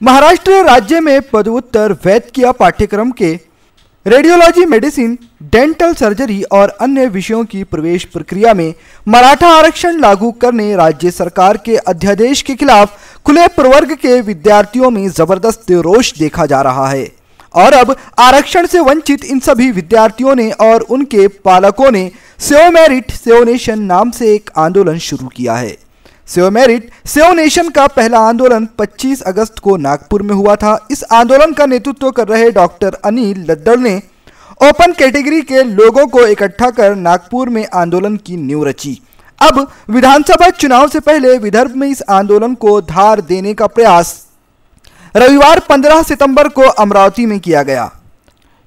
महाराष्ट्र राज्य में पदव्युत्तर वैद्यकीय पाठ्यक्रम के रेडियोलॉजी, मेडिसिन, डेंटल सर्जरी और अन्य विषयों की प्रवेश प्रक्रिया में मराठा आरक्षण लागू करने राज्य सरकार के अध्यादेश के खिलाफ खुले प्रवर्ग के विद्यार्थियों में जबरदस्त रोष देखा जा रहा है और अब आरक्षण से वंचित इन सभी विद्यार्थियों ने और उनके पालकों ने सेव मेरिट सेव नेशन नाम से एक आंदोलन शुरू किया है। सेव मेरिट सेव नेशन का पहला आंदोलन 25 अगस्त को नागपुर में हुआ था। इस आंदोलन का नेतृत्व कर रहे डॉक्टर अनिल लद्दड़ ने ओपन कैटेगरी के लोगों को इकट्ठा कर नागपुर में आंदोलन की नींव रची। अब विधानसभा चुनाव से पहले विदर्भ में इस आंदोलन को धार देने का प्रयास रविवार 15 सितंबर को अमरावती में किया गया।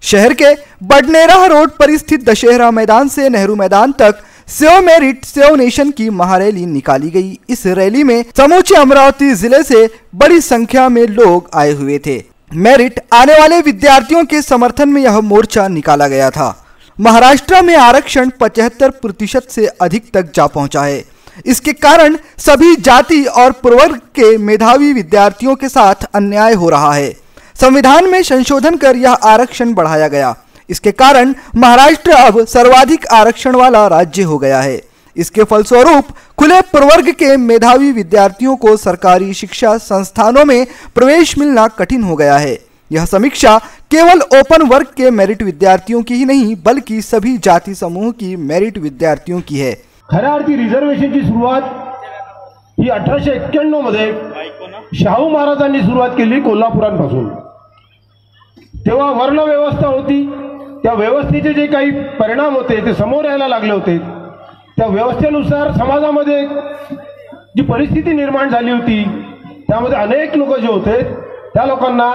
शहर के बडनेरा रोड पर स्थित दशहरा मैदान से नेहरू मैदान तक सेव मेरिट सेव नेशन की महारैली निकाली गई। इस रैली में समूचे अमरावती जिले से बड़ी संख्या में लोग आए हुए थे। मेरिट आने वाले विद्यार्थियों के समर्थन में यह मोर्चा निकाला गया था। महाराष्ट्र में आरक्षण 75% से अधिक तक जा पहुंचा है। इसके कारण सभी जाति और प्रवर्ग के मेधावी विद्यार्थियों के साथ अन्याय हो रहा है। संविधान में संशोधन कर यह आरक्षण बढ़ाया गया। इसके कारण महाराष्ट्र अब सर्वाधिक आरक्षण वाला राज्य हो गया है। इसके फलस्वरूप खुले प्रवर्ग के मेधावी विद्यार्थियों को सरकारी शिक्षा संस्थानों में प्रवेश मिलना कठिन हो गया है। यह समीक्षा केवल ओपन वर्ग के मेरिट विद्यार्थियों की ही नहीं बल्कि सभी जाति समूह की मेरिट विद्यार्थियों की है। खऱ्या अर्थी रिझर्वेशनची सुरुवात ही 1891 मध्ये शाहू महाराजांनी सुरुवात केली कोल्हापुरांपासून। तेव्हा वर्ण व्यवस्था होती, त्या व्यवस्थेचे जे काही परिणाम होते ते समोर यायला लागले होते। त्या व्यवस्थेनुसार समाजामध्ये जी परिस्थिती निर्माण झाली होती त्यामध्ये अनेक लोक जे होते त्या लोकांना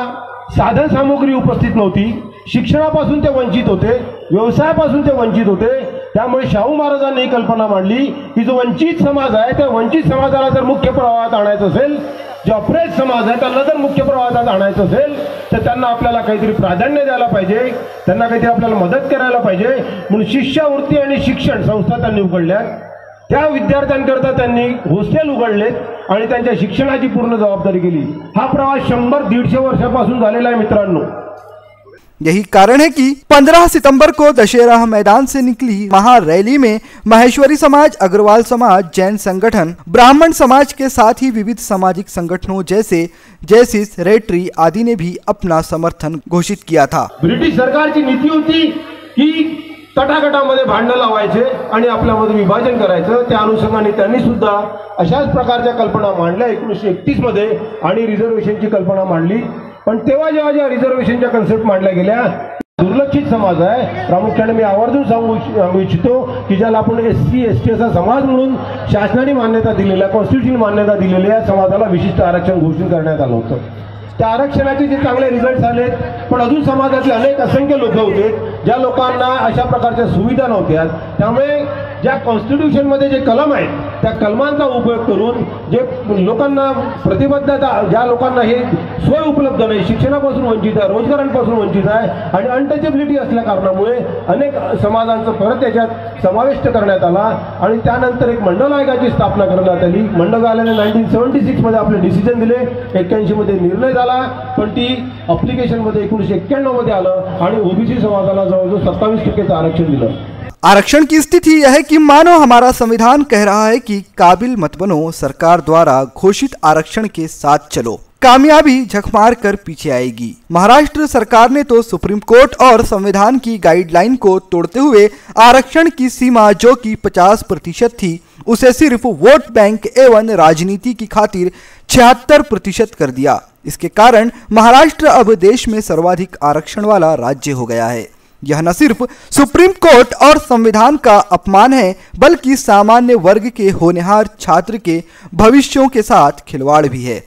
साधन सामग्री उपस्थित नव्हती, शिक्षणापासून ते वंचित होते, व्यवसायापासून ते वंचित होते। त्यामुळे शाहू महाराजांनी ही कल्पना मांडली की जो वंचित समाज आहे त्या वंचित समाजाला जर मुख्य प्रवाहात आणायचं असेल, जो अप्रेस समाज आहे त्याला जर मुख्य प्रवाहात आणायचं असेल तर त्यांना आपल्याला काहीतरी प्राधान्य द्यायला पाहिजे, त्यांना काहीतरी आपल्याला मदत करायला पाहिजे। म्हणून शिष्यवृत्ती आणि शिक्षण संस्था त्यांनी उघडल्या। त्या विद्यार्थ्यांकरता त्यांनी हॉस्टेल उघडलेत आणि त्यांच्या शिक्षणाची पूर्ण जबाबदारी केली। हा प्रवास 100-150 वर्षापासून झालेला आहे मित्रांनो। यही कारण है कि 15 सितंबर को दशहरा मैदान से निकली महारैली में माहेश्वरी समाज, अग्रवाल समाज, जैन संगठन, ब्राह्मण समाज के साथ ही विविध सामाजिक संगठनों जैसे जैसिस, रेटरी आदि ने भी अपना समर्थन घोषित किया था। ब्रिटिश सरकारची नीति होती की तटागटामध्ये भांडण लावायचे आणि आपल्यामध्ये विभाजन करायचं। त्या अनुषंगाने त्यांनी सुद्धा अशाच प्रकारच्या कल्पना मांडल्या 1931 मध्ये आणि रिझर्वेशनची कल्पना मांडली। पण तेव्हा जेव्हा ज्या रिझर्वेशनच्या कन्सेप्ट मांडल्या गेल्या, दुर्लक्षित समाज आहे, प्रामुख्याने मी आवर्जून सांगू इच्छितो की ज्याला आपण SC ST असा समाज म्हणून शासनाने मान्यता दिलेल्या, कॉन्स्टिट्यूशन मान्यता दिलेल्या समाजाला विशिष्ट आरक्षण घोषित करण्यात आलं होतं। त्या आरक्षणाचे जे चांगले रिझल्ट आले, पण अजून समाजातले अनेक असंख्य लोक होते ज्या लोकांना अशा प्रकारच्या सुविधा नव्हत्या। त्यामुळे ज्या कॉन्स्टिट्यूशन मध्ये जे कलम आहेत त्या कलमांचा उपयोग करून जे लोकांना प्रतिबद्धता, ज्या लोकांना हे सोय उपलब्ध नाही, शिक्षणापासून वंचित आहे, रोजगारांपासून वंचित आहे आणि अनटचेबिलिटी असल्या कारणामुळे अनेक समाजांचा परत त्याच्यात समाविष्ट करण्यात आला आणि त्यानंतर एक मंडल आयोगाची स्थापना करण्यात आली। मंडल आयोगाने 1976 मध्ये आपले डिसिजन दिले, 81 मध्ये निर्णय झाला, पण ती ॲप्लिकेशन मध्ये 1991 मध्ये आलं आणि ओबीसी समाजाला जवळजवळ 27% आरक्षण दिलं। आरक्षण की स्थिति यह है कि मानो हमारा संविधान कह रहा है कि काबिल मत बनो, सरकार द्वारा घोषित आरक्षण के साथ चलो, कामयाबी झकमार कर पीछे आएगी। महाराष्ट्र सरकार ने तो सुप्रीम कोर्ट और संविधान की गाइडलाइन को तोड़ते हुए आरक्षण की सीमा जो कि 50% थी उसे सिर्फ वोट बैंक एवं राजनीति की खातिर 76% कर दिया। इसके कारण महाराष्ट्र अब देश में सर्वाधिक आरक्षण वाला राज्य हो गया है। यह न सिर्फ सुप्रीम कोर्ट और संविधान का अपमान है बल्कि सामान्य वर्ग के होनहार छात्र के भविष्यों के साथ खिलवाड़ भी है।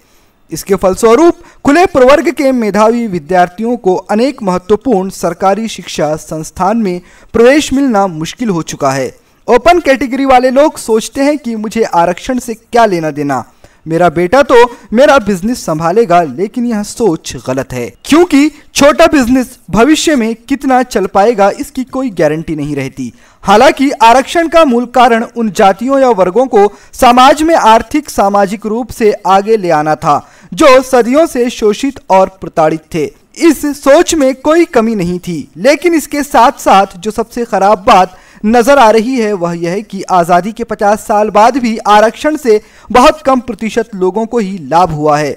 इसके फलस्वरूप खुले प्रवर्ग के मेधावी विद्यार्थियों को अनेक महत्वपूर्ण सरकारी शिक्षा संस्थान में प्रवेश मिलना मुश्किल हो चुका है। ओपन कैटेगरी वाले लोग सोचते हैं कि मुझे आरक्षण से क्या लेना देना, मेरा बेटा तो मेरा बिजनेस संभालेगा, लेकिन यह सोच गलत है क्योंकि छोटा बिजनेस भविष्य में कितना चल पाएगा इसकी कोई गारंटी नहीं रहती। हालांकि आरक्षण का मूल कारण उन जातियों या वर्गों को समाज में आर्थिक सामाजिक रूप से आगे ले आना था जो सदियों से शोषित और प्रताड़ित थे। इस सोच में कोई कमी नहीं थी, लेकिन इसके साथ साथ जो सबसे खराब बात नजर आ रही है वह यह है कि आजादी के 50 साल बाद भी आरक्षण से बहुत कम प्रतिशत लोगों को ही लाभ हुआ है।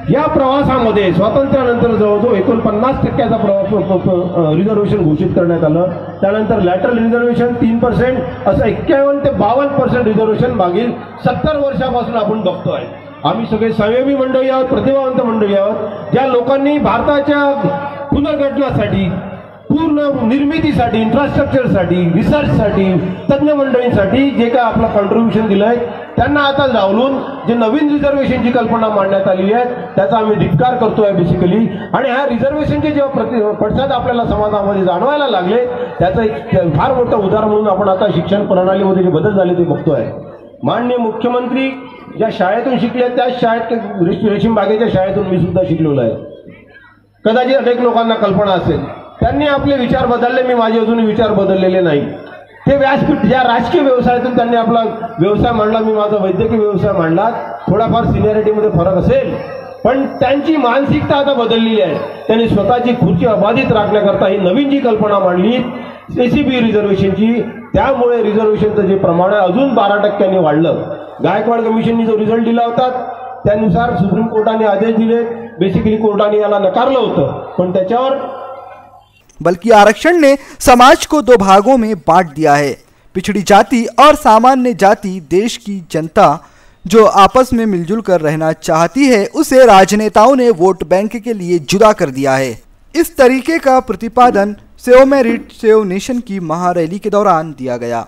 या प्रवासामध्ये स्वातंत्र्यानंतर जवळजवळ 49% रिझर्वेशन घोषित करण्यात आलं। त्यानंतर लॅटरल रिझर्वेशन 3%, असं 51 ते 52% रिझर्वेशन मागील 70 वर्षापासून आपण बघतोय। आम्ही सगळे संयमी मंडळी आहोत, प्रतिभावंत मंडळी आहोत, ज्या लोकांनी भारताच्या पुनर्गठनासाठी, पूर्ण निर्मितीसाठी, इन्फ्रास्ट्रक्चरसाठी, रिसर्चसाठी, तज्ञ मंडळींसाठी जे काय आपलं कॉन्ट्रीब्युशन दिलंय त्यांना आता डावलून जे नवीन रिझर्वेशनची कल्पना मांडण्यात आली आहे त्याचा आम्ही धिक्कार करतोय बेसिकली। आणि ह्या रिझर्वेशनचे जेव्हा पडसाद आपल्याला समाजामध्ये जाणवायला लागले त्याचं एक फार मोठं उदाहरण म्हणून आपण आता शिक्षण प्रणालीमध्ये जे बदल झाले ते बघतोय। माननीय मुख्यमंत्री ज्या शाळेतून शिकले त्याच शाळेत, रेशीम बागेच्या शाळेतून मी सुद्धा शिकलेलो आहे। कदाचित अनेक लोकांना कल्पना असेल, त्यांनी आपले विचार बदलले, मी माझे अजूनही विचार बदललेले नाही। ते व्यासपीठ ज्या राजकीय व्यवसायातून त्यांनी आपला व्यवसाय मांडला, मी माझा वैद्यकीय व्यवसाय मांडला, थोडाफार सिनियरिटीमध्ये फरक असेल पण त्यांची मानसिकता आता बदललेली आहे। त्यांनी स्वतःची खुर्ची अबाधित राखण्याकरता ही नवीन जी कल्पना मांडली एसीबी रिझर्वेशनची, त्यामुळे रिझर्वेशनचं जे प्रमाण आहे अजून 12% वाढलं। गायकवाड कमिशननी जो रिझल्ट दिला होता त्यानुसार सुप्रीम कोर्टाने आदेश दिले, बेसिकली कोर्टाने याला नकारलं होतं, पण त्याच्यावर बल्कि आरक्षण ने समाज को दो भागों में बांट दिया है। पिछड़ी जाति और सामान्य जाति देश की जनता जो आपस में मिलजुल कर रहना चाहती है उसे राजनेताओं ने वोट बैंक के लिए जुदा कर दिया है। इस तरीके का प्रतिपादन सेव मेरिट सेव नेशन की महारैली के दौरान दिया गया।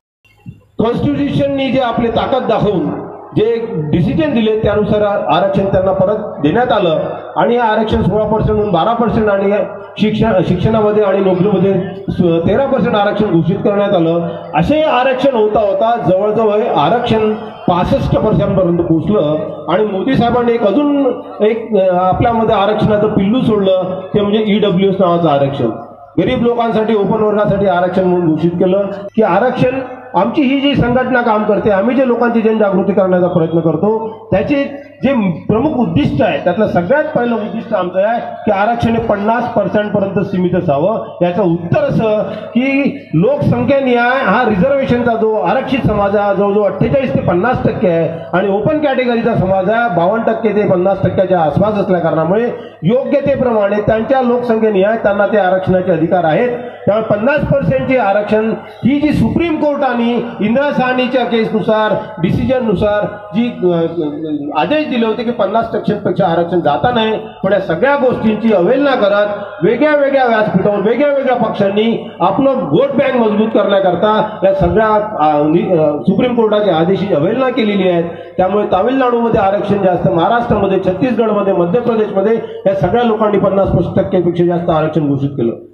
कॉन्स्टिट्यूशननी जे आपले ताकद दाखवून जे डिसिजन दिले त्यानुसार आरक्षण त्यांना परत देण्यात आलं आणि आरक्षण 16% हून 12% आणि शिक्षणामध्ये आणि नोकरीमध्ये 13% आरक्षण घोषित करण्यात आलं। असे आरक्षण होता होता जवळजवळ आरक्षण 65% पर्यंत पोहोचलं आणि मोदी साहेबांनी अजून एक आपल्यामध्ये आरक्षणाचं पिल्लू सोडलं, ते म्हणजे ईडब्ल्यूएस नावाचं आरक्षण। गरीब लोकांसाठी, ओपन वर्गासाठी आरक्षण म्हणून घोषित केलं की आरक्षण आमची ही जी संघटना काम करते, आम्ही जे लोकांची जनजागृती करण्याचा प्रयत्न करतो त्याचे जे प्रमुख उद्दिष्ट आहे त्यातलं सगळ्यात पहिलं उद्दिष्ट आमचं आहे की आरक्षण 50% पर्यंत सीमित असावं। याचं उत्तर असं की लोकसंख्या न्याय हा रिझर्वेशनचा जो आरक्षित समाज आहे जवळजवळ 48 ते 50% आहे आणि ओपन कॅटेगरीचा समाज आहे 52% ते 50%च्या आसपास असल्या कारणामुळे योग्यतेप्रमाणे त्यांच्या लोकसंख्येन्याय त्यांना ते आरक्षणाचे अधिकार आहेत। त्यामुळे 50% आरक्षण ही जी सुप्रीम कोर्टाने इंदिरा साहनीच्या केसनुसार, डिसिजननुसार जी आदेश दिले होते की 50% पेक्षा आरक्षण जाता नाही, पण या सगळ्या गोष्टींची अवहेलना करत वेगळ्या वेगळ्या व्यासपीठावर वेगळ्या वेगळ्या पक्षांनी आपलं वोट बँक मजबूत करण्याकरता या सगळ्या सुप्रीम कोर्टाच्या आदेशाची अवहेलना केलेली आहे। त्यामुळे तामिळनाडूमध्ये आरक्षण जास्त, महाराष्ट्रामध्ये, छत्तीसगडमध्ये, मध्य प्रदेशमध्ये या सगळ्या लोकांनी 50% पेक्षा जास्त आरक्षण घोषित केलं।